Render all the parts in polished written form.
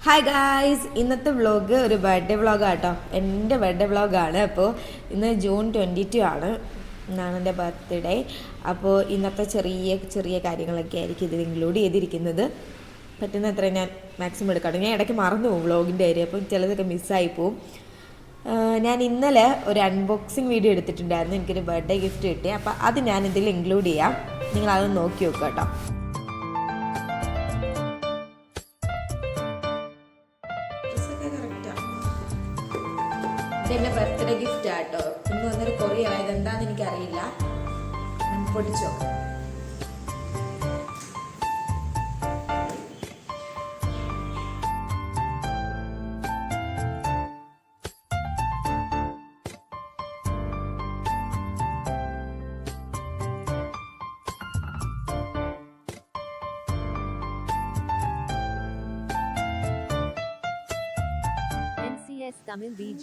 Hi guys, ഇന്നത്തെ vlog ഒരു birthday വ്ളോഗാട്ടോ. എൻ്റെ ബർത്ത്ഡേ വ്ളോഗാണ്. അപ്പോൾ ഇന്ന് ജൂൺ 22 ആണ്, എന്നാണ് എൻ്റെ ബർത്ത്ഡേ. അപ്പോൾ ഇന്നത്തെ ചെറിയ ചെറിയ കാര്യങ്ങളൊക്കെ ആയിരിക്കും ഇതിൽ ഇൻക്ലൂഡ് ചെയ്തിരിക്കുന്നത്. പറ്റുന്ന അത്ര ഞാൻ മാക്സിമം എടുക്കാട്ടോ. ഞാൻ ഇടയ്ക്ക് മറന്നു പോകും വ്ളോഗിൻ്റെ കാര്യം, അപ്പം ചിലതൊക്കെ മിസ്സായി പോവും. ഞാൻ ഇന്നലെ ഒരു അൺബോക്സിങ് വീഡിയോ എടുത്തിട്ടുണ്ടായിരുന്നു, എനിക്കൊരു ബർത്ത്ഡേ ഗിഫ്റ്റ് കിട്ടി. അപ്പോൾ അത് ഞാൻ ഇതിൽ ഇൻക്ലൂഡ് ചെയ്യാം, നിങ്ങളത് നോക്കി നോക്കുക കേട്ടോ. ഇതെൻ്റെ ബർത്ത്ഡേ ഗിഫ്റ്റ് ആട്ടോ. ഇന്ന് വന്നൊരു കൊറിയർ, ഇതെന്താന്ന് എനിക്കറിയില്ല. പൊടിച്ചോ. Tamil BG.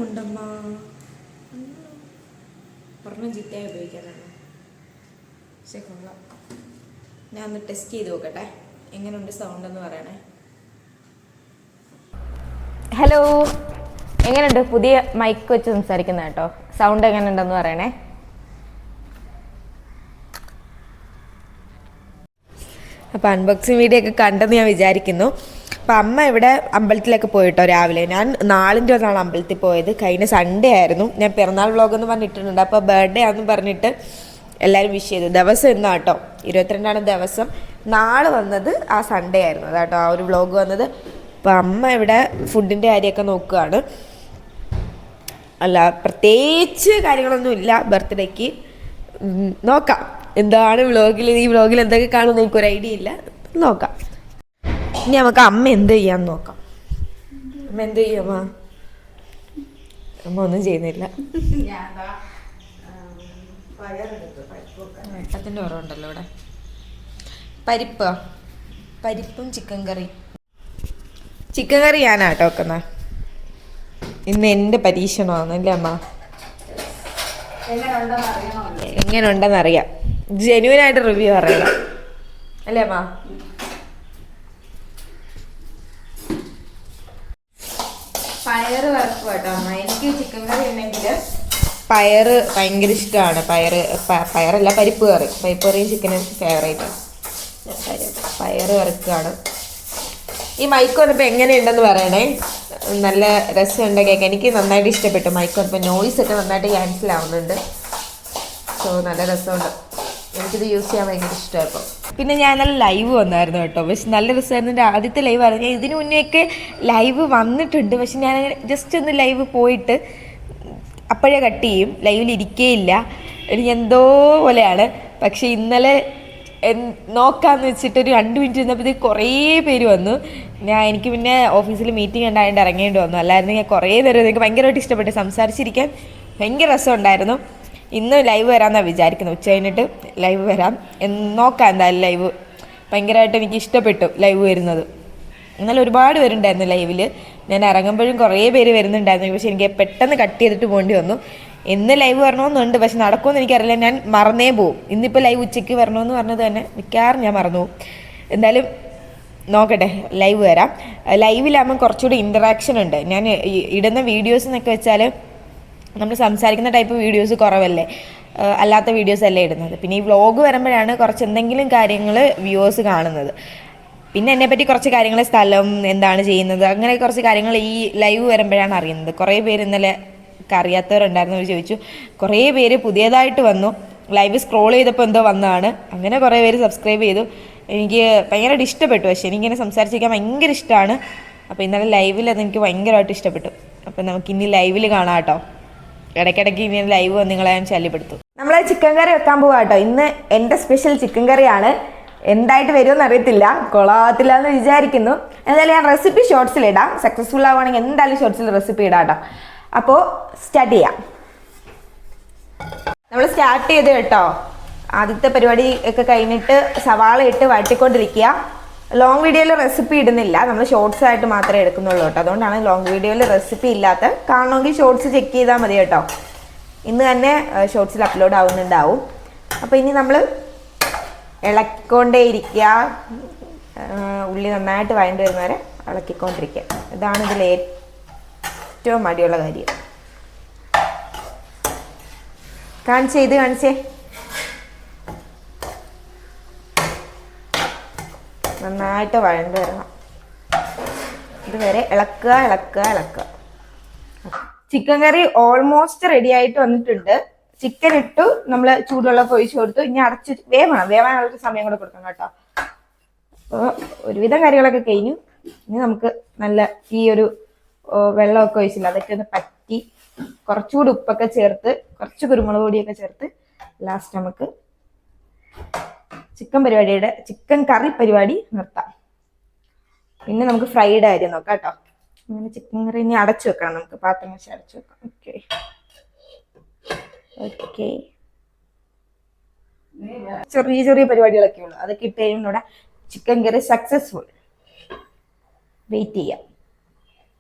ഉണ്ടമ്മ ഒരെണ്ണം ചീത്തയായി ഉപയോഗിക്കാനാണ്. പക്ഷേ കൊള്ളാം. ഞാൻ ഒന്ന് ടെസ്റ്റ് ചെയ്ത് നോക്കട്ടെ എങ്ങനെയുണ്ട് സൗണ്ട് എന്ന് പറയണേ. ഹലോ, എങ്ങനെയുണ്ട്? പുതിയ മൈക്ക് വെച്ച് സംസാരിക്കുന്ന കേട്ടോ. സൗണ്ട് എങ്ങനെയുണ്ടെന്ന് പറയണേ. അപ്പോൾ അൺബോക്സിങ് വീഡിയോ ഒക്കെ കണ്ടെന്ന് ഞാൻ വിചാരിക്കുന്നു. അപ്പം അമ്മ ഇവിടെ അമ്പലത്തിലൊക്കെ പോയിട്ടോ രാവിലെ. ഞാൻ നാളിൻ്റെ ഒന്നാണ് അമ്പലത്തിൽ പോയത്. കഴിഞ്ഞ സൺഡേ ആയിരുന്നു. ഞാൻ പിറന്നാൾ വ്ളോഗെന്ന് പറഞ്ഞിട്ടുണ്ട്. അപ്പോൾ ബർത്ത്ഡേ ആണെന്ന് പറഞ്ഞിട്ട് എല്ലാവരും വിഷ് ചെയ്തു. ദിവസം എന്നാ കേട്ടോ, 22 ദിവസം. നാളെ വന്നത് ആ സൺഡേ ആയിരുന്നു അതാട്ടോ ആ ഒരു വ്ളോഗ് വന്നത്. അപ്പം അമ്മ ഇവിടെ ഫുഡിൻ്റെ കാര്യമൊക്കെ നോക്കുകയാണ്. അല്ല, പ്രത്യേകിച്ച് കാര്യങ്ങളൊന്നും ഇല്ല ബർത്ത്ഡേക്ക്. നോക്കാം എന്താണ് വ്ളോഗിൽ, ഈ വ്ളോഗിൽ എന്തൊക്കെ കാണുമെന്ന് എനിക്കൊരു ഐഡിയ ഇല്ല. നോക്കാം. ഇനി നമുക്ക് അമ്മ എന്ത് ചെയ്യാന്ന് നോക്കാം. അമ്മ എന്ത് ചെയ്യും? അമ്മ ഒന്നും ചെയ്യുന്നില്ല. വെട്ടത്തിൻ്റെ കുറവുണ്ടല്ലോ ഇവിടെ. പരിപ്പും ചിക്കൻ കറി ഞാനാട്ടോ വെക്കുന്ന. ഇന്ന് എൻ്റെ പരീക്ഷണമാണല്ലേ അമ്മ? എങ്ങനെ ഉണ്ടെന്നറിയാം. ജെന്യൂനായിട്ട് റിവ്യൂ പറയണം അല്ലേ അമ്മ? പയറ് വറുക്കും കേട്ടോ അമ്മ. എനിക്ക് ചിക്കൻ കറി ഉണ്ടെങ്കിൽ പയറ് ഭയങ്കര ഇഷ്ടമാണ്. പയറല്ല, പരിപ്പ് കറിയും ചിക്കനും ഫേവറേറ്റാണ്. പയറ് വറുക്കുകയാണ്. ഈ മൈക്ക് വന്നപ്പോൾ എങ്ങനെയുണ്ടെന്ന് പറയണേ. നല്ല രസമുണ്ട് കേൾക്കാൻ. എനിക്ക് നന്നായിട്ട് ഇഷ്ടപ്പെട്ടു മൈക്ക് വന്നപ്പോൾ. നോയ്സ് ഒക്കെ നന്നായിട്ട് ക്യാൻസൽ ആവുന്നുണ്ട്. സോ നല്ല രസമുണ്ട്. എനിക്കിത് യൂസ് ചെയ്യാൻ ഭയങ്കര ഇഷ്ടമാണ് ഇപ്പോൾ. പിന്നെ ഞാൻ നല്ല ലൈവ് വന്നായിരുന്നു കേട്ടോ. പക്ഷെ നല്ല രസമായിരുന്നു. എൻ്റെ ആദ്യത്തെ ലൈവ് ആയിരുന്നു. ഞാൻ ഇതിനു മുന്നേയൊക്കെ ലൈവ് വന്നിട്ടുണ്ട്. പക്ഷെ ഞാൻ ജസ്റ്റ് ഒന്ന് ലൈവ് പോയിട്ട് അപ്പോഴേ കട്ട് ചെയ്യും. ലൈവിൽ ഇരിക്കേയില്ല. എനിക്ക് എന്തോ പോലെയാണ്. പക്ഷെ ഇന്നലെ നോക്കാമെന്ന് വെച്ചിട്ട് ഒരു 2 മിനിറ്റ് ഇരുന്നപ്പോഴത്തേക്ക് കുറേ പേര് വന്നു. എനിക്ക് പിന്നെ ഓഫീസിൽ മീറ്റിംഗ് ഉണ്ടായതുകൊണ്ട് ഇറങ്ങേണ്ടി വന്നു. അല്ലായിരുന്നെങ്കിൽ കുറേ നേരം എനിക്ക് ഭയങ്കരമായിട്ട് ഇഷ്ടപ്പെട്ടു. സംസാരിച്ചിരിക്കാൻ ഭയങ്കര രസമുണ്ടായിരുന്നു. ഇന്ന് ലൈവ് വരാമെന്നാണ് വിചാരിക്കുന്നത്. ഉച്ച കഴിഞ്ഞിട്ട് ലൈവ് വരാം. നോക്കാം എന്തായാലും. ലൈവ് ഭയങ്കരമായിട്ട് എനിക്ക് ഇഷ്ടപ്പെട്ടു ലൈവ് വരുന്നത്. എന്നാലും ഒരുപാട് പേരുണ്ടായിരുന്നു ലൈവിൽ. ഞാൻ ഇറങ്ങുമ്പോഴും കുറേ പേര് വരുന്നുണ്ടായിരുന്നു. പക്ഷേ എനിക്ക് പെട്ടെന്ന് കട്ട് ചെയ്തിട്ട് പോകേണ്ടി വന്നു. ഇന്ന് ലൈവ് വരണമെന്നുണ്ട്, പക്ഷെ നടക്കുമെന്ന് എനിക്കറിയില്ല. ഞാൻ മറന്നേ പോവും. ഇന്നിപ്പോൾ ലൈവ് ഉച്ചയ്ക്ക് വരണമെന്ന് പറഞ്ഞത് തന്നെ മിക്കവാറും ഞാൻ മറന്നു പോകും. എന്തായാലും നോക്കട്ടെ, ലൈവ് വരാം. ലൈവിലാകുമ്പോൾ കുറച്ചുകൂടി ഇൻറ്ററാക്ഷൻ ഉണ്ട്. ഞാൻ ഇടുന്ന വീഡിയോസ് എന്നൊക്കെ വെച്ചാൽ നമ്മൾ സംസാരിക്കുന്ന ടൈപ്പ് വീഡിയോസ് കുറവല്ലേ, അല്ലാത്ത വീഡിയോസ് അല്ലേ ഇടുന്നത്. പിന്നെ ഈ വ്ളോഗ് വരുമ്പോഴാണ് കുറച്ച് എന്തെങ്കിലും കാര്യങ്ങൾ വ്യൂവേഴ്സ് കാണുന്നത്. പിന്നെ എന്നെപ്പറ്റി കുറച്ച് കാര്യങ്ങൾ, സ്ഥലം, എന്താണ് ചെയ്യുന്നത്, അങ്ങനെ കുറച്ച് കാര്യങ്ങൾ ഈ ലൈവ് വരുമ്പോഴാണ് അറിയുന്നത്. കുറേ പേര് ഇന്നലെ അറിയാത്തവരുണ്ടായിരുന്നു, അവർ ചോദിച്ചു. കുറേ പേര് പുതിയതായിട്ട് വന്നു. ലൈവ് സ്ക്രോൾ ചെയ്തപ്പോൾ എന്തോ വന്നതാണ്. അങ്ങനെ കുറേ പേര് സബ്സ്ക്രൈബ് ചെയ്തു. എനിക്ക് ഭയങ്കരമായിട്ട് ഇഷ്ടപ്പെട്ടു. പക്ഷേ എനിക്കിങ്ങനെ സംസാരിച്ചിരിക്കാൻ ഭയങ്കര ഇഷ്ടമാണ്. അപ്പോൾ ഇന്നലെ ലൈവിൽ അതെനിക്ക് ഭയങ്കരമായിട്ട് ഇഷ്ടപ്പെട്ടു. അപ്പോൾ നമുക്കിനി ലൈവിൽ കാണാം കേട്ടോ. ഇടയ്ക്കിടയ്ക്ക് ഇനി ലൈവ് നിങ്ങളെ ഞാൻ ശല്യപ്പെടുത്തും. നമ്മൾ ചിക്കൻ കറി വെക്കാൻ പോവാ കേട്ടോ. ഇന്ന് എൻ്റെ സ്പെഷ്യൽ ചിക്കൻ കറിയാണ്. എന്തായിട്ട് വരുമെന്ന് അറിയത്തില്ല, കൊളാകത്തില്ല എന്ന് വിചാരിക്കുന്നു. എന്തായാലും ഞാൻ റെസിപ്പി ഷോർട്സിൽ ഇടാം. സക്സസ്ഫുൾ ആവുകയാണെങ്കിൽ എന്തായാലും ഷോർട്സിൽ റെസിപ്പി ഇടാം കേട്ടോ. അപ്പോൾ സ്റ്റാർട്ട് ചെയ്യാം. നമ്മൾ സ്റ്റാർട്ട് ചെയ്ത് കേട്ടോ. ആദ്യത്തെ പരിപാടി ഒക്കെ കഴിഞ്ഞിട്ട് സവാള ഇട്ട് വഴറ്റിക്കൊണ്ടിരിക്കുക. ലോങ് വീഡിയോയിൽ റെസിപ്പി ഇടുന്നില്ല, നമ്മൾ ഷോർട്സ് ആയിട്ട് മാത്രമേ എടുക്കുന്നുള്ളൂ കേട്ടോ. അതുകൊണ്ടാണ് ലോങ് വീഡിയോയിൽ റെസിപ്പി ഇല്ലാത്ത. കാണണമെങ്കിൽ ഷോർട്സ് ചെക്ക് ചെയ്താൽ മതി കേട്ടോ. ഇന്ന് തന്നെ ഷോർട്സിൽ അപ്ലോഡ് ആവുന്നുണ്ടാവും. അപ്പോൾ ഇനി നമ്മൾ ഇളക്കിക്കൊണ്ടേ ഇരിക്കുക. ഉള്ളി നന്നായിട്ട് വഴണ്ട് വരുന്നവരെ ഇളക്കിക്കൊണ്ടിരിക്കുക. ഇതാണ് ഇതിൽ ഏറ്റവും മടിയുള്ള കാര്യം. കാണിച്ചേ നന്നായിട്ട് വഴണ്ട് വരണം. ഇതുവരെ ഇളക്കുക. ചിക്കൻ കറി ഓൾമോസ്റ്റ് റെഡി ആയിട്ട് വന്നിട്ടുണ്ട്. ചിക്കൻ ഇട്ടു, നമ്മൾ ചൂടുവെള്ളം ഒഴിച്ചു കൊടുത്തു. ഇനി അടച്ച് വേവാനുള്ളൊരു സമയം കൂടെ കൊടുക്കണം കേട്ടോ. അപ്പോൾ ഒരുവിധം കറികളൊക്കെ കഴിഞ്ഞു. ഇനി നമുക്ക് നല്ല ഈ ഒരു വെള്ളമൊക്കെ ഒഴിച്ചില്ല, അതൊക്കെ ഒന്ന് പറ്റി കുറച്ചുകൂടി ഉപ്പൊക്കെ ചേർത്ത് കുറച്ച് കുരുമുളക് പൊടിയൊക്കെ ചേർത്ത് ലാസ്റ്റ് നമുക്ക് ചിക്കൻ കറി പരിപാടി നിർത്താം. പിന്നെ നമുക്ക് ഫ്രൈഡ് കാര്യം നോക്കാം കേട്ടോ. അങ്ങനെ ചിക്കൻ കറി ഇനി അടച്ചു വെക്കണം. നമുക്ക് പാത്രം വെച്ച് അടച്ചു വെക്കാം. ഓക്കെ ചെറിയ പരിപാടികളൊക്കെ ഉള്ളു. അതൊക്കെ ഇട്ട് കഴിയുമ്പോൾ ചിക്കൻ കറി സക്സസ്ഫുൾ. വെയിറ്റ് ചെയ്യാം.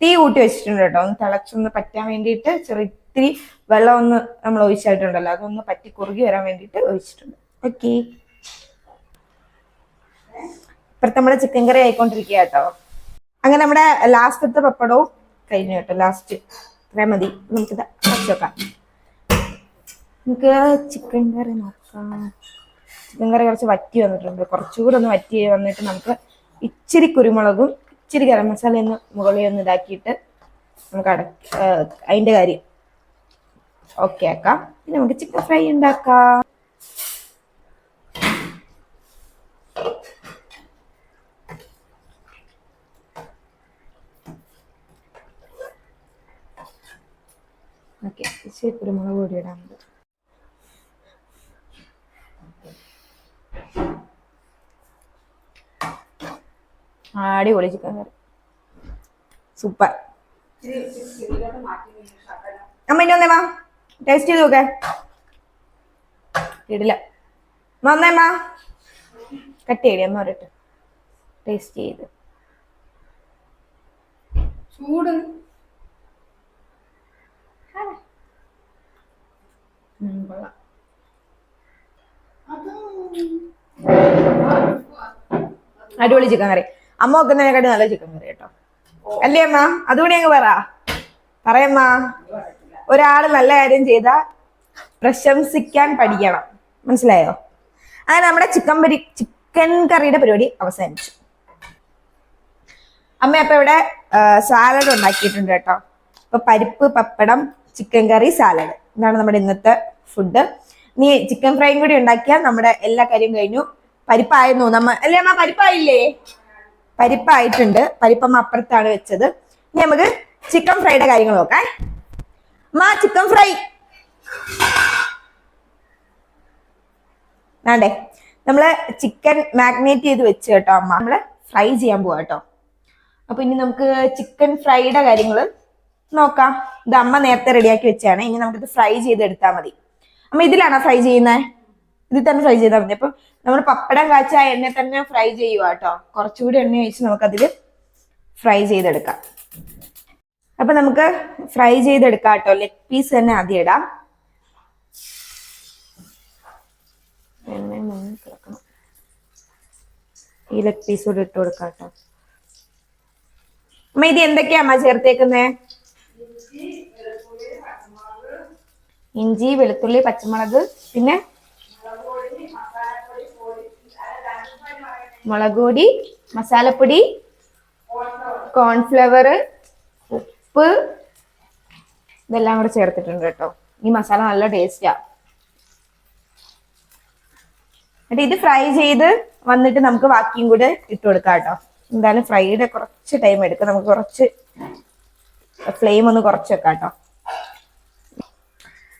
തീ കൂട്ടി വെച്ചിട്ടുണ്ട് കേട്ടോ. ഒന്ന് തിളച്ചൊന്ന് പറ്റാൻ വേണ്ടിയിട്ട് ഇത്തിരി വെള്ളം ഒന്ന് നമ്മൾ ഒഴിച്ചായിട്ടുണ്ടല്ലോ, അതൊന്ന് പറ്റി കുറുകി വരാൻ വേണ്ടിയിട്ട് ഒഴിച്ചിട്ടുണ്ട്. ഓക്കെ, ഇപ്പഴത്തെ നമ്മുടെ ചിക്കൻ കറി ആയിക്കൊണ്ടിരിക്കുക കേട്ടോ. അങ്ങനെ നമ്മുടെ ലാസ്റ്റത്തെ പപ്പടവും കഴിഞ്ഞു കേട്ടോ. ലാസ്റ്റ് ഇത്രയും മതി. നമുക്കിത് അടച്ചു വെക്കാം. നമുക്ക് ചിക്കൻ കറി നോക്കാം. ചിക്കൻ കറി കുറച്ച് വറ്റി വന്നിട്ടുണ്ട്. കുറച്ചുകൂടെ ഒന്ന് വറ്റി വന്നിട്ട് നമുക്ക് ഇച്ചിരി കുരുമുളകും ഇച്ചിരി ഗരം മസാല ഒന്ന് മുകളിൽ ഒന്ന് ഇതാക്കിയിട്ട് നമുക്ക് അതിൻ്റെ കാര്യം ഓക്കെ ആക്കാം. പിന്നെ നമുക്ക് ചിക്കൻ ഫ്രൈ ഉണ്ടാക്കാം. ഓക്കെ, ഇച്ചിരി കുരുമുളക് പൊടി ഇടാറുണ്ട്. അടിപൊളി ചിക്കൻ കറി, സൂപ്പർ. അമ്മ ഇനി വന്നേമാ ടേസ്റ്റ് ചെയ്ത് നോക്കേ. ഇടില്ല വന്നേമാ, കട്ട് ചെയ്യടി അമ്മ ഒരിട്ട് ടേസ്റ്റ് ചെയ്ത്. ചൂട് അടിപൊളി ചിക്കൻ കറി. അമ്മ വെക്കുന്നതിനെക്കാട്ടി നല്ല ചിക്കൻ കറി കേട്ടോ. അല്ലേ അമ്മ? അതുകൂടി അങ്ങ് പറയമ്മ. ഒരാള് നല്ല കാര്യം ചെയ്താൽ പ്രശംസിക്കാൻ പഠിക്കണം, മനസ്സിലായോ? അങ്ങനെ നമ്മുടെ ചിക്കൻ കറിയുടെ പരിപാടി അവസാനിച്ചു. അമ്മ അപ്പൊ ഇവിടെ സാലഡ് ഉണ്ടാക്കിയിട്ടുണ്ട് കേട്ടോ. അപ്പൊ പരിപ്പ്, പപ്പടം, ചിക്കൻ കറി, സാലഡ്, ഇതാണ് നമ്മുടെ ഇന്നത്തെ ഫുഡ്. ഇനി ചിക്കൻ ഫ്രൈയും കൂടി ഉണ്ടാക്കിയാൽ നമ്മുടെ എല്ലാ കാര്യം കഴിഞ്ഞു. പരിപ്പായിരുന്നു അല്ലേ അമ്മ? പരിപ്പായില്ലേ? പരിപ്പായിട്ടുണ്ട്. പരിപ്പമ്മ അപ്പുറത്താണ് വെച്ചത്. ഇനി നമുക്ക് ചിക്കൻ ഫ്രൈയുടെ കാര്യങ്ങൾ നോക്കാം. അമ്മ ചിക്കൻ ഫ്രൈ വേണ്ടേ? നമ്മള് ചിക്കൻ മാഗ്നേറ്റ് ചെയ്ത് വെച്ച് കേട്ടോ അമ്മ. നമ്മള് ഫ്രൈ ചെയ്യാൻ പോവാ കേട്ടോ. അപ്പൊ ഇനി നമുക്ക് ചിക്കൻ ഫ്രൈയുടെ കാര്യങ്ങൾ നോക്കാം. ഇത് അമ്മ നേരത്തെ റെഡിയാക്കി വെച്ചാണ്. ഇനി നമുക്കിത് ഫ്രൈ ചെയ്തെടുത്താൽ മതി. അമ്മ ഇതിലാണോ ഫ്രൈ ചെയ്യുന്നത്? ഇതിൽ തന്നെ ഫ്രൈ ചെയ്താൽ മതി. അപ്പൊ നമ്മൾ പപ്പടം കാച്ച എണ്ണ തന്നെ ഫ്രൈ ചെയ്യുക കേട്ടോ. കുറച്ചുകൂടി എണ്ണ ഒഴിച്ച് നമുക്കതിൽ ഫ്രൈ ചെയ്തെടുക്കാം. അപ്പൊ നമുക്ക് ഫ്രൈ ചെയ്തെടുക്കാം കേട്ടോ. ലെഗ് പീസ് തന്നെ ആദ്യം ഇടാം. ഈ ലെഗ് പീസ് കൂടെ ഇട്ട് കൊടുക്കാം കേട്ടോ. അമ്മ ഇത് എന്തൊക്കെയാ അമ്മ ചേർത്തേക്കുന്നേ? ഇഞ്ചി, വെളുത്തുള്ളി, പച്ചമുളക്, പിന്നെ മുളക് പൊടി, മസാലപ്പൊടി, കോൺഫ്ലവർ, ഉപ്പ്, ഇതെല്ലാം കൂടെ ചേർത്തിട്ടുണ്ട് കേട്ടോ. ഈ മസാല നല്ല ടേസ്റ്റാ. എന്നിട്ട് ഇത് ഫ്രൈ ചെയ്ത് വന്നിട്ട് നമുക്ക് ബാക്കിയും കൂടെ ഇട്ട് കൊടുക്കാം കേട്ടോ. എന്തായാലും ഫ്രൈയുടെ കുറച്ച് ടൈം എടുക്കും. നമുക്ക് കുറച്ച് ഫ്ലെയിം ഒന്ന് കുറച്ച് വെക്കാം കേട്ടോ.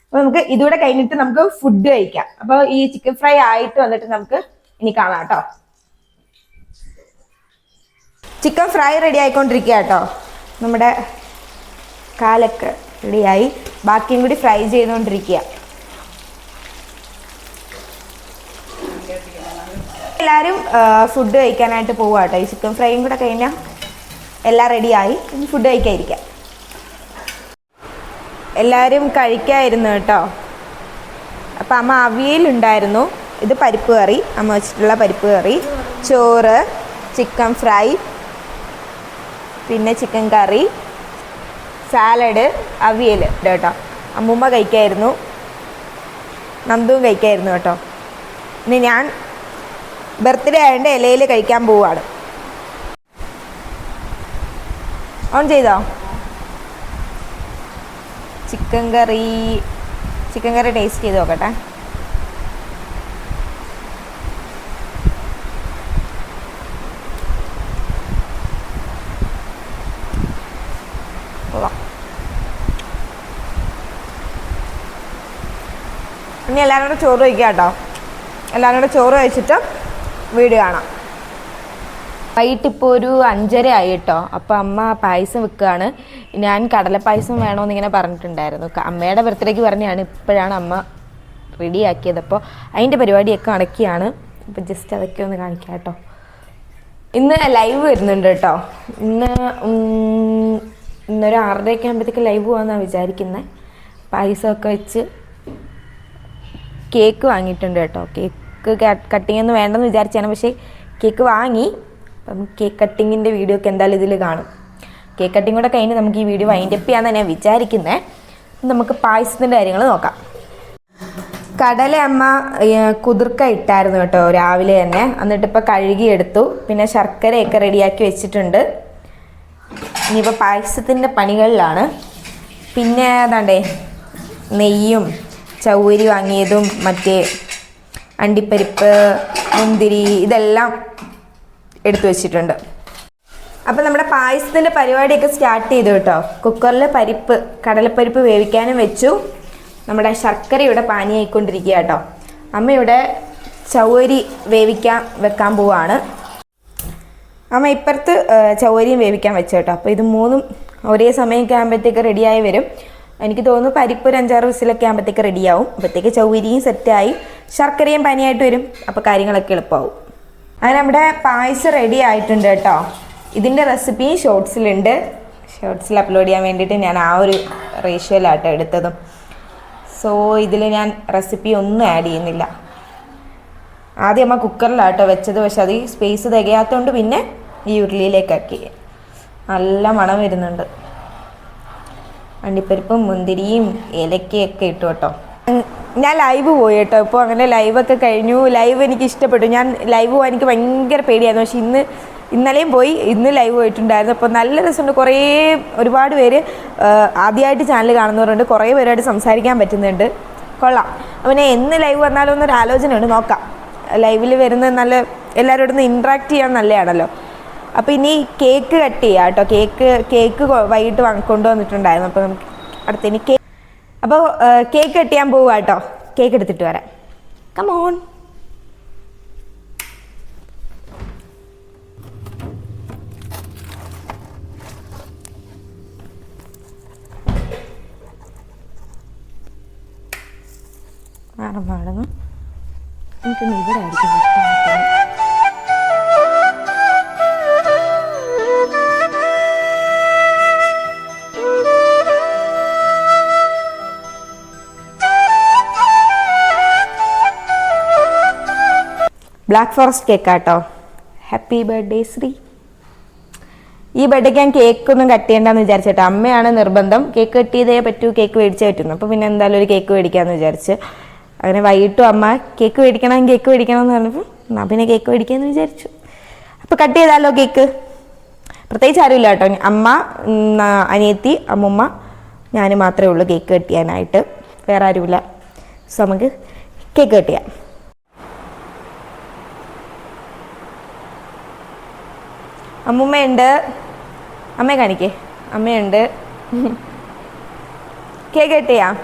അപ്പൊ നമുക്ക് ഇതുകൂടെ കഴിഞ്ഞിട്ട് നമുക്ക് ഫുഡ് കഴിക്കാം. അപ്പൊ ഈ ചിക്കൻ ഫ്രൈ ആയിട്ട് വന്നിട്ട് നമുക്ക് ഇനി കാണാം കേട്ടോ. ചിക്കൻ ഫ്രൈ റെഡി ആയിക്കൊണ്ടിരിക്കുക കേട്ടോ. നമ്മുടെ കാലൊക്കെ റെഡിയായി, ബാക്കിയും കൂടി ഫ്രൈ ചെയ്തുകൊണ്ടിരിക്കുക. എല്ലാവരും ഫുഡ് കഴിക്കാനായിട്ട് പോവുക കേട്ടോ. ഈ ചിക്കൻ ഫ്രൈയും കൂടെ കഴിഞ്ഞാൽ എല്ലാം റെഡിയായി. ഇനി ഫുഡ് കഴിക്കാതിരിക്കാം. എല്ലാവരും കഴിക്കായിരുന്നു കേട്ടോ. അപ്പം അമ്മ അവിയലുണ്ടായിരുന്നു, ഇത് പരിപ്പ് കറി, അമ്മ വെച്ചിട്ടുള്ള പരിപ്പ് കറി, ചോറ്, ചിക്കൻ ഫ്രൈ, പിന്നെ ചിക്കൻ കറി, സാലഡ്, അവിയൽ കേട്ടോ. അമ്മൂമ്മ കഴിക്കായിരുന്നു, നന്ദുവും കഴിക്കായിരുന്നു കേട്ടോ. ഇനി ഞാൻ ബർത്ത്ഡേ ആയതുകൊണ്ട് ഇലയിൽ കഴിക്കാൻ പോവുകയാണ്. ഓൺ ചെയ്തോ? ചിക്കൻ കറി ടേസ്റ്റ് ചെയ്ത് നോക്കട്ടെ. ഇനി എല്ലാവരും കൂടെ ചോറ് കഴിക്കാം കേട്ടോ. എല്ലാവരും കൂടെ ചോറ് കഴിച്ചിട്ട് വീഡിയോ കാണാം. വൈകിട്ടിപ്പോൾ ഒരു 5:30 ആയി കേട്ടോ. അപ്പോൾ അമ്മ പായസം വെക്കുകയാണ്. ഞാൻ കടലപ്പായസം വേണമെന്ന് ഇങ്ങനെ പറഞ്ഞിട്ടുണ്ടായിരുന്നു. അമ്മയുടെ ബർത്ത്ഡേക്ക് പറഞ്ഞാണ്, ഇപ്പോഴാണ് അമ്മ റെഡിയാക്കിയത്. അപ്പോൾ അതിൻ്റെ പരിപാടിയൊക്കെ അടക്കിയാണ്. അപ്പോൾ ജസ്റ്റ് അതൊക്കെ ഒന്ന് കാണിക്കാം കേട്ടോ. ഇന്ന് ലൈവ് വരുന്നുണ്ട് കേട്ടോ. ഇന്നൊരു 6:30 ആകുമ്പോഴത്തേക്ക് ലൈവ് പോകാമെന്നാണ് വിചാരിക്കുന്നത്. പായസമൊക്കെ വെച്ച് കേക്ക് വാങ്ങിയിട്ടുണ്ട് കേട്ടോ. കേക്ക് കട്ടിങ് ഒന്നും വേണ്ടെന്ന് വിചാരിച്ചാണ്, പക്ഷേ കേക്ക് വാങ്ങി. അപ്പം കേക്ക് കട്ടിങ്ങിൻ്റെ വീഡിയോ ഒക്കെ എന്തായാലും ഇതിൽ കാണും. കേക്ക് കട്ടിങ് കൂടെ കഴിഞ്ഞ് നമുക്ക് ഈ വീഡിയോ വൈൻഡപ്പ് ചെയ്യാമെന്നാണ് ഞാൻ വിചാരിക്കുന്നത്. നമുക്ക് പായസത്തിൻ്റെ കാര്യങ്ങൾ നോക്കാം. കടല അമ്മ കുതിർക്ക ഇട്ടായിരുന്നു കേട്ടോ രാവിലെ തന്നെ. എന്നിട്ടിപ്പോൾ കഴുകിയെടുത്തു. പിന്നെ ശർക്കരയൊക്കെ റെഡിയാക്കി വെച്ചിട്ടുണ്ട്. ഇനിയിപ്പോൾ പായസത്തിൻ്റെ പണികളിലാണ്. പിന്നെ ഏതാണ്ടേ നെയ്യും ചൗരി വാങ്ങിയതും മറ്റേ അണ്ടിപ്പരിപ്പ്, മുന്തിരി ഇതെല്ലാം എടുത്തു വെച്ചിട്ടുണ്ട്. അപ്പം നമ്മുടെ പായസത്തിൻ്റെ പരിപാടിയൊക്കെ സ്റ്റാർട്ട് ചെയ്തു കേട്ടോ. കുക്കറിൽ കടലപ്പരിപ്പ് വേവിക്കാനും വെച്ചു. നമ്മുടെ ശർക്കര ഇവിടെ പാനിയായിക്കൊണ്ടിരിക്കുക കേട്ടോ. അമ്മ ഇവിടെ ചൗരി വെക്കാൻ പോവാണ്. അമ്മ ഇപ്പുറത്ത് ചൗരിയും വേവിക്കാൻ വെച്ചു കേട്ടോ. അപ്പോൾ ഇത് മൂന്നും ഒരേ സമയമൊക്കെ ആകുമ്പോഴത്തേക്ക് റെഡിയായി വരും. എനിക്ക് തോന്നുന്നു പരിപ്പ് ഒരു 5-6 വിസിലൊക്കെ ആകുമ്പോഴത്തേക്ക് റെഡിയാവും. അപ്പോഴത്തേക്ക് ചൗരിയും സെറ്റായി, ശർക്കരയും പനിയായിട്ട് വരും. അപ്പോൾ കാര്യങ്ങളൊക്കെ എളുപ്പമാവും. അങ്ങനെ നമ്മുടെ പായസം റെഡി ആയിട്ടുണ്ട് കേട്ടോ. ഇതിൻ്റെ റെസിപ്പി ഷോർട്സിലുണ്ട്. ഷോർട്സിൽ അപ്ലോഡ് ചെയ്യാൻ വേണ്ടിയിട്ട് ഞാൻ ആ ഒരു റേഷ്യോയിലാട്ടോ എടുത്തതും. സോ ഇതിൽ ഞാൻ റെസിപ്പി ഒന്നും ആഡ് ചെയ്യുന്നില്ല. ആദ്യം അമ്മ കുക്കറിലാട്ടോ വെച്ചത്, പക്ഷെ അത് സ്പേസ് തികയാത്തതുകൊണ്ട് പിന്നെ ഈ ഉരുളിയിലേക്കാക്കി. നല്ല മണം വരുന്നുണ്ട്. അണ്ടിപ്പരിപ്പും മുന്തിരിയും ഏലക്കയൊക്കെ ഇട്ടു കേട്ടോ. ഞാൻ ലൈവ് പോയി കേട്ടോ. ഇപ്പോൾ അങ്ങനെ ലൈവൊക്കെ കഴിഞ്ഞു. ലൈവ് എനിക്ക് ഇഷ്ടപ്പെട്ടു. ഞാൻ ലൈവ് പോകാൻ എനിക്ക് ഭയങ്കര പേടിയായിരുന്നു. പക്ഷെ ഇന്നലെയും പോയി, ഇന്ന് ലൈവ് പോയിട്ടുണ്ടായിരുന്നു. അപ്പോൾ നല്ല രസമുണ്ട്. ഒരുപാട് പേര് ആദ്യമായിട്ട് ചാനൽ കാണുന്നവരുണ്ട്. കുറേ പേരായിട്ട് സംസാരിക്കാൻ പറ്റുന്നുണ്ട്. കൊള്ളാം. അപ്പോൾ ഞാൻ എന്ന് ലൈവ് വന്നാലും എന്നൊരു ആലോചനയുണ്ട്. നോക്കാം. ലൈവിൽ വരുന്ന നല്ല എല്ലാവരോടും ഇൻട്രാക്ട് ചെയ്യാൻ നല്ലതാണല്ലോ. അപ്പോൾ ഇനി കേക്ക് കട്ട് ചെയ്യാം കേട്ടോ. കേക്ക് വൈകിട്ട് കൊണ്ടുവന്നിട്ടുണ്ടായിരുന്നു. അപ്പോൾ നമുക്ക് അടുത്തിനി അപ്പോൾ കേക്ക് കട്ട് ചെയ്യാൻ പോവുക കേട്ടോ. കേക്ക് എടുത്തിട്ട് വരാം. Come on. മാറുന്നു. എനിക്കൊന്ന് ഇവിടെ ആയിരിക്കും. ബ്ലാക്ക് ഫോറസ്റ്റ് കേക്കാട്ടോ. Happy birthday Sree. ഈ ബർത്ത്ഡേക്ക് ഞാൻ കേക്കൊന്നും കട്ട് ചെയ്യണ്ടെന്ന് വിചാരിച്ചേട്ടോ. അമ്മയാണ് നിർബന്ധം. കേക്ക് കട്ട് ചെയ്തേ പറ്റൂ, കേക്ക് മേടിച്ചേ പറ്റുന്നു. അപ്പോൾ പിന്നെ എന്തായാലും ഒരു കേക്ക് മേടിക്കാമെന്ന് വിചാരിച്ച് അങ്ങനെ വൈകിട്ടും അമ്മ കേക്ക് മേടിക്കണം എന്ന് പറഞ്ഞപ്പോൾ എന്നാൽ പിന്നെ കേക്ക് മേടിക്കാമെന്ന് വിചാരിച്ചു. അപ്പോൾ കട്ട് ചെയ്താലോ കേക്ക്. പ്രത്യേകിച്ച് ആരുമില്ല കേട്ടോ. അമ്മ, അനിയത്തി, അമ്മുമ്മ, ഞാൻ മാത്രമേ ഉള്ളൂ കേക്ക് കട്ട് ചെയ്യാനായിട്ട്. വേറെ ആരുമില്ല. സോ നമുക്ക് കേക്ക് കട്ട് ചെയ്യാം. അമ്മുമ്മയുണ്ട്. അമ്മയെ കാണിക്കേ. അമ്മയുണ്ട്. കേക്ക് കട്ട് ചെയ്യാം.